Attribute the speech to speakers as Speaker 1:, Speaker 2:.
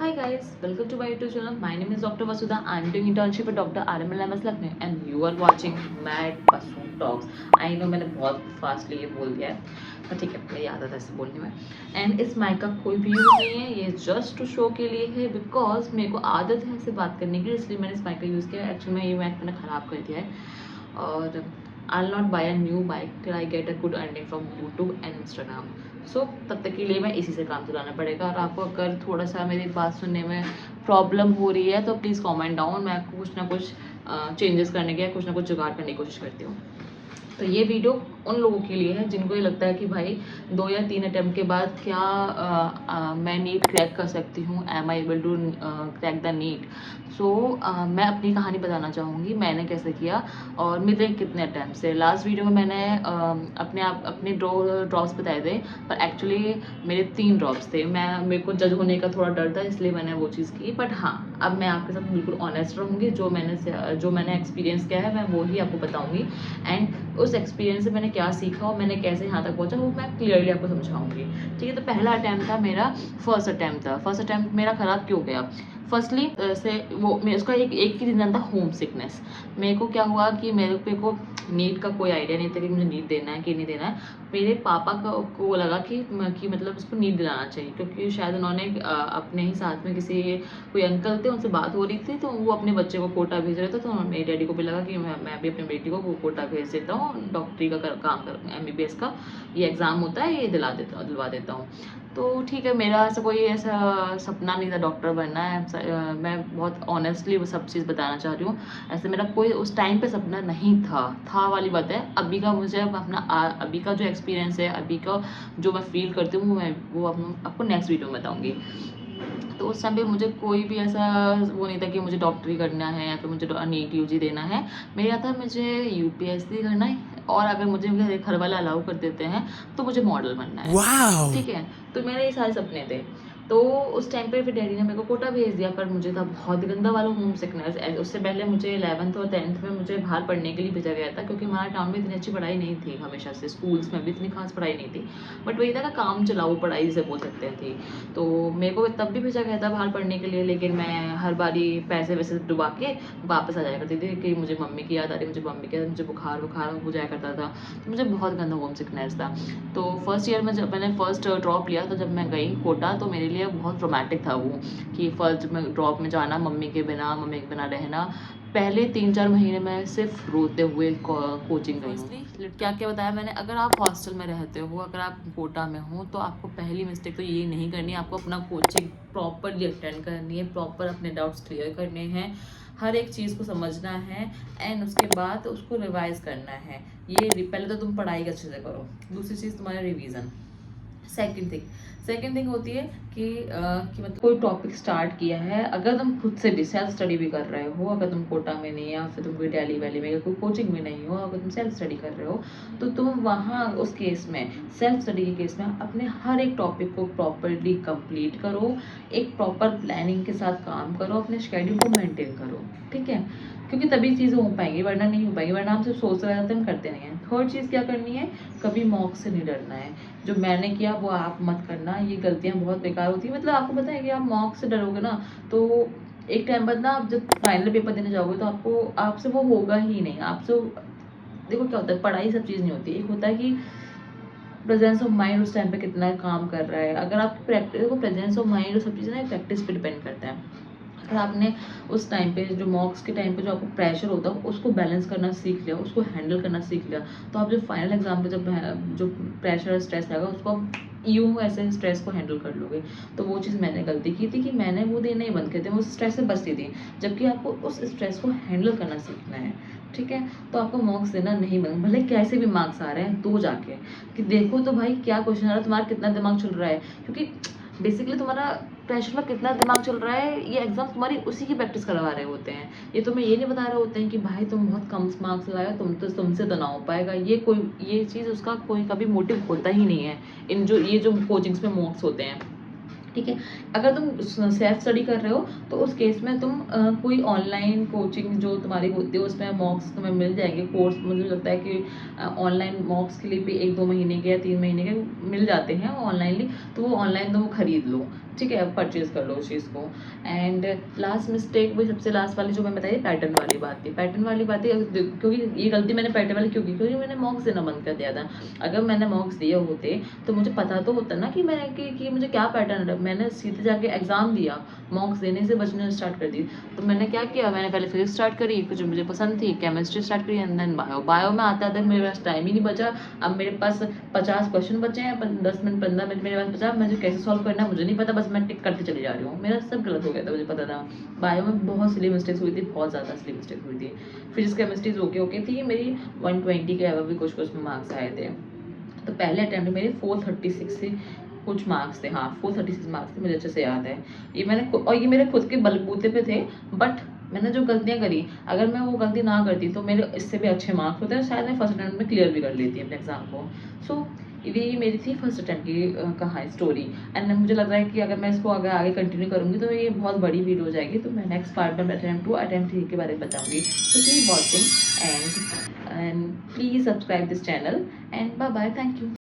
Speaker 1: Hi guys, welcome to my YouTube channel. My name is Dr. Vasudha. I am doing internship at Dr. RML MS Lucknow and you are watching Mad Mushroom Talks. I know मैंने बहुत fastly ये बोल दिया है, पर ठीक है, मेरी आदत है ऐसे बोलने में. एंड इस माइक का कोई भी यूज़ नहीं है, ये जस्ट टू शो के लिए है बिकॉज मेरे को आदत है ऐसे बात करने की, इसलिए मैंने इस माइक का यूज़ किया. एक्चुअली में ये माइक मैंने ख़राब कर दिया है और I'll not buy a new mic till I get a good earning from YouTube and Instagram. सो तब तक के लिए मैं इसी से काम चलाना पड़ेगा. और आपको अगर थोड़ा सा मेरी बात सुनने में प्रॉब्लम हो रही है तो प्लीज़ कमेंट डाउन. मैं कुछ ना कुछ चेंजेस करने के, कुछ ना कुछ जुगाड़ करने की कोशिश करती हूँ. तो ये वीडियो उन लोगों के लिए है जिनको ये लगता है कि भाई 2 या 3 अटैम्प्ट के बाद क्या मैं नीट क्रैक कर सकती हूँ. Am I able to crack the NEET. So मैं अपनी कहानी बताना चाहूँगी मैंने कैसे किया और मेरे कितने अटैम्प्ट से. लास्ट वीडियो में मैंने अपने ड्रॉप्स बताए थे, पर एक्चुअली मेरे 3 ड्रॉप्स थे. मेरे को जज होने का थोड़ा डर था, इसलिए मैंने वो चीज़ की. बट हाँ, अब मैं आपके साथ बिल्कुल ऑनेस्ट रहूँगी. जो मैंने एक्सपीरियंस किया है मैं वो ही आपको बताऊँगी. एंड उस एक्सपीरियंस से मैंने क्या सीखा और मैंने कैसे यहाँ तक पहुँचा वो मैं क्लियरली आपको समझाऊंगी. ठीक है, तो पहला अटैम्प्ट था मेरा, फर्स्ट अटैम्प्ट मेरा ख़राब क्यों गया. फर्स्टली से वो मैं उसका एक ही रीज़न था, होम सिकनेस. मेरे को क्या हुआ कि मेरे को नीट का कोई आइडिया नहीं था कि मुझे नीट देना है कि नहीं देना है. मेरे पापा को लगा कि मतलब उसको नीट दिलाना चाहिए, क्योंकि शायद उन्होंने अपने ही साथ में कोई अंकल थे, उनसे बात हो रही थी, तो वो अपने बच्चे को कोटा भेज रहे थे. तो मेरे डैडी को भी लगा कि मैं भी अपनी बेटी को कोटा भेज देता हूँ, डॉक्टरी का काम कर, MBBS का ये एग्ज़ाम होता है, ये दिलवा देता हूँ. तो ठीक है, मेरा ऐसा कोई ऐसा सपना नहीं था डॉक्टर बनना है. मैं बहुत ऑनेस्टली वो सब चीज़ बताना चाह रही हूँ. ऐसे मेरा कोई उस टाइम पे सपना नहीं था वाली बात है. अभी का मुझे अभी का जो एक्सपीरियंस है, अभी का जो मैं फील करती हूँ, वो आपको नेक्स्ट वीडियो में बताऊँगी. तो उस टाइम पे मुझे कोई भी ऐसा वो नहीं था कि मुझे डॉक्टरी करना है या फिर मुझे नीट UG देना है. मेरा था मुझे UPSC करना है, और अगर मुझे मेरे घर वाले अलाउ कर देते हैं तो मुझे मॉडल बनना है. wow. ठीक है, तो मेरे ये सारे सपने थे. तो उस टाइम पे फिर डैडी ने मेरे को कोटा भेज दिया, पर मुझे था बहुत गंदा वाला होम सिकनेस. उससे पहले मुझे 11th और 10th में मुझे बाहर पढ़ने के लिए भेजा गया था, क्योंकि हमारे टाउन में इतनी अच्छी पढ़ाई नहीं थी. हमेशा से स्कूल्स में भी इतनी खास पढ़ाई नहीं थी, बट वही था ना, काम चलाऊ पढ़ाई जिसे बोल सकते थे. तो मेरे को तब भी भेजा गया था बाहर पढ़ने के लिए, लेकिन मैं हर बारी पैसे वैसे डुबा के वापस आ जाया करती थी कि मुझे मम्मी की याद आ रही, मुझे बुखार हो जाया करता था. तो मुझे बहुत गंदा होम सिकनेस था. तो फर्स्ट ईयर में जब मैंने फर्स्ट ड्रॉप लिया, तो जब मैं गई कोटा, तो मेरे लिए बहुत रोमांटिक था वो, कि फर्स्ट में ड्रॉप में जाना, मम्मी के बिना रहना. पहले 3-4 महीने में सिर्फ रोते हुए कोचिंग गई हूँ. क्या क्या बताया मैंने, अगर आप हॉस्टल में रहते हो, अगर आप कोटा में हो, तो आपको पहली मिस्टेक तो ये नहीं करनी है. आपको अपना कोचिंग प्रॉपरली अटेंड करनी है, प्रॉपर अपने डाउट्स क्लियर करने हैं, हर एक चीज़ को समझना है, एंड उसके बाद उसको रिवाइज करना है. पहले तो तुम पढ़ाई अच्छे से करो, दूसरी चीज़ तुम्हारा रिवीजन. सेकेंड थिंग होती है कि मतलब कोई टॉपिक स्टार्ट किया है, अगर तुम खुद से भी सेल्फ स्टडी भी कर रहे हो, अगर तुम कोटा में नहीं, या फिर तुम कोई दिल्ली वैली में कोई कोचिंग में नहीं हो, अगर तुम सेल्फ स्टडी कर रहे हो, तो तुम वहाँ उस केस में, सेल्फ स्टडी के केस में, अपने हर एक टॉपिक को प्रॉपरली कंप्लीट करो, एक प्रॉपर प्लानिंग के साथ काम करो, अपने शेड्यूल को मेंटेन करो. ठीक है, क्योंकि तभी चीज़ें हो पाएंगी, वरना नहीं हो पाएंगी. वरना हम सिर्फ सोच रहे जाते हैं, हम करते नहीं हैं. थर्ड चीज़ क्या करनी है, कभी मॉक से नहीं डरना है. जो मैंने किया वो आप मत करना, ये गलतियाँ बहुत बेकार होती हैं. मतलब आपको पता है कि आप मॉक से डरोगे ना, तो एक टाइम बाद ना, आप जब फाइनल पेपर देने जाओगे, तो आपसे वो होगा ही नहीं. आपसे देखो क्या होता है, पढ़ाई सब चीज़ नहीं होती. एक होता है कि प्रेजेंस ऑफ माइंड उस टाइम पे कितना काम कर रहा है. अगर आप प्रैक्टिस, देखो प्रेजेंस ऑफ माइंड और सब चीज़ें ना प्रैक्टिस पे डिपेंड करता है. अगर आपने उस टाइम पे, जो मॉक्स के टाइम पे जो आपको प्रेशर होता है, उसको बैलेंस करना सीख लिया, उसको हैंडल करना सीख लिया, तो आप जो फाइनल एग्जाम पे जो प्रेशर स्ट्रेस आएगा, उसको आप यूँ ऐसे स्ट्रेस को हैंडल कर लोगे. तो वो चीज़ मैंने गलती की थी कि मैंने वो देना ही बंद कर दिया, मैं उस स्ट्रेस से बचती थी. जबकि आपको उस स्ट्रेस को हैंडल करना सीखना है. ठीक है, तो आपको मॉक्स देना नहीं बंद, भले कैसे भी मार्क्स आ रहे हैं, तो जाके कि देखो तो भाई क्या क्वेश्चन आ रहा है, तुम्हारा कितना दिमाग चल रहा है. क्योंकि बेसिकली तुम्हारा प्रेशर में कितना दिमाग चल रहा है, ये एग्जाम तुम्हारी उसी की प्रैक्टिस करवा रहे होते हैं. ये तुम्हें ये नहीं बता रहे होते हैं कि भाई तुम बहुत कम मार्क्स लाए, तुमसे तो ना हो पाएगा. ये चीज़ उसका कोई कभी मोटिव होता ही नहीं है, ये जो कोचिंग्स में मॉक्स होते हैं. ठीक है, अगर तुम सेल्फ स्टडी कर रहे हो, तो उस केस में तुम कोई ऑनलाइन कोचिंग जो तुम्हारी होती है, उसमें मॉक्स तुम्हें मिल जाएंगे. कोर्स मुझे लगता है कि ऑनलाइन मॉक्स के लिए भी 1-2 महीने के या 3 महीने के मिल जाते हैं ऑनलाइनली. तो वो ऑनलाइन तुम खरीद लो. ठीक है, परचेज कर लो उस चीज़ को। एंड लास्ट मिस्टेक, वही सबसे लास्ट वाली जो मैं बताई, पैटर्न वाली बात थी। पैटर्न वाली बात थी, क्योंकि ये गलती मैंने पैटर्न वाली क्यों की, क्योंकि मैंने मॉक्स देना बंद कर दिया था। अगर मैंने मॉक्स दिए होते तो मुझे पता तो होता ना कि मैं कि मुझे क्या पैटर्न है। मैंने सीधे जाके एग्ज़ाम दिया, मॉक्स देने से बचने स्टार्ट कर दी। तो मैंने क्या किया, मैंने पहले फिजिक्स स्टार्ट करी, फिर जो मुझे पसंद थी केमिस्ट्री स्टार्ट करी, एंड देन बायो में आता तक मेरे पास टाइम ही नहीं बचा। अब मेरे पास 50 क्वेश्चन बचे हैं, 10 मिनट 15 मिनट मेरे पास बचा, मुझे कैसे सॉल्व करना है मुझे नहीं पता, बस मैं टिक करते चली जा रही हूँ। मेरा सब गलत हो गया था, मुझे पता था। बायो में बहुत सिली मिस्टेक्स हुई थी, बहुत ज़्यादा सिली मिस्टेक हुई थी। फिजिक्स केमिस्ट्रीज ओके थी, मेरी 120 के अलावा भी कुछ मार्क्स आए थे। तो पहले अटैम्प्ट में मेरे 436 से कुछ मार्क्स थे, हाँ 436 मार्क्स थे, मुझे अच्छे से याद है। ये मैंने, और ये मेरे खुद के बलबूते पे थे, बट मैंने जो गलतियाँ करी, अगर मैं वो गलती ना करती तो मेरे इससे भी अच्छे मार्क्स होते हैं, शायद मैं फर्स्ट अटैम्प्ट में क्लियर भी कर लेती अपने एग्जाम को। सो ये मेरी थी फर्स्ट अटैम्प्ट की कहानी स्टोरी। एंड मुझे लग रहा है कि अगर मैं इसको अगर आगे कंटिन्यू करूँगी तो ये बहुत बड़ी वीडियो हो जाएगी, तो मैं नेक्स्ट पार्ट में अटैम्प्ट 2 अटैम्प्ट 3 के बारे में बताऊँगी। तो keep watching and please subscribe this channel and bye bye, thank you.